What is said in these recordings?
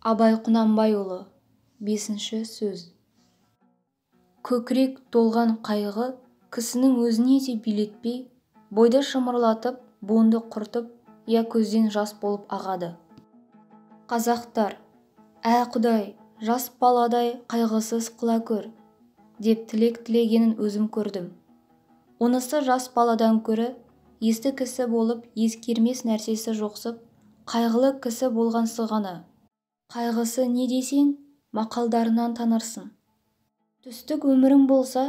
Абай Құнанбайұлы. 5-ші сөз. Көкірек толған қайғы кісінің өзіне де билетпей, бойды шымырлатып, буынды құртып, я көзден жас болып ағады. Қазақтар, «Ә Құдай, жас баладай қайғысыз қыла көр», деп тілек тілегенін өзім көрдім. Онысы жас баладан көрі, есті кісі болып, ескермес нәрсесі жоқсып, қайғылы кісі болған сығаны. Қайғысы не десең, мақалдарынан танырсың. Түстік өмірің болса,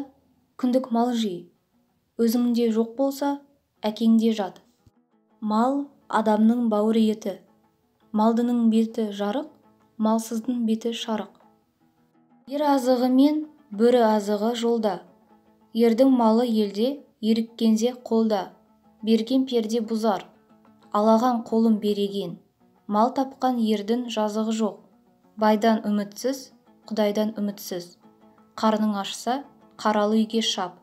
күндік мал жей. Өзіңде жоқ болса, әкеңде жат. Мал адамның бауыр еті. Малдының беті жарық, малсыздың беті шарық. Ер азығы мен бөрі азығы жолда. Ердің малы елде, еріккенде қолда. Берген перде бұзар, алаған қолын береген. Мал тапқан ердің жазығы жоқ. Байдан үмітсіз, Құдайдан үмітсіз. Қарның ашса, қаралы үйге шап.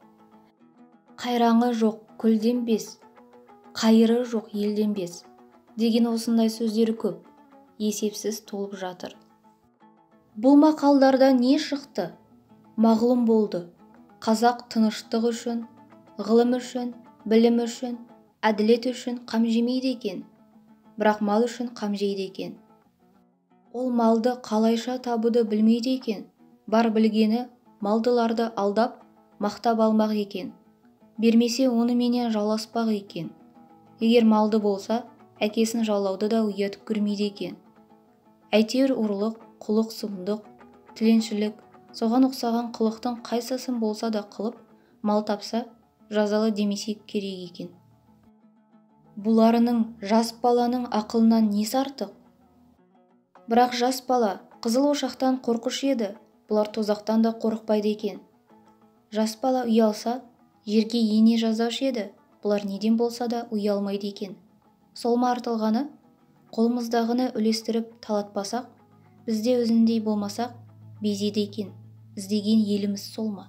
Қайраңы жоқ көлден бес, қайыры жоқ елден бес. Деген осындай сөздері көп, есепсіз толып жатыр. Бұл мақалдарда не шықты? Мағлұм болды. Қазақ тыныштық үшін, ғылым үшін, білім үшін, әділет үшін қам жемейді екен. Бірақ мал үшін қам жейді екен. Ол малды қалайша табуды білмейді екен. Бар білгені малдыларды алдап, мақтап алмақ екен. Бермесе оны менен жауласпақ екен. Егер малды болса, әкесін жаулауды да ұят көрмейді екен. Әйтеуір ұрлық, құлық, сұмдық, тіленшілік, соған ұқсаған қылықтың қайсысын болса да қылып, мал тапса, жазалы демесек керек екен. Бұларының жас баланың ақылынан несі артық? Бірақ жас бала қызыл ошақтан қорқыш еді, бұлар тозақтан да қорықпайды екен. Жас бала ұялса, жерге ене жаздаушы еді, бұлар неден болса да ұялмайды екен. Сол ма артылғаны? Қолымыздағыны үлестіріп талатпасақ, бізде өзіндей болмасақ, безеді екен. Іздеген еліміз сол ма?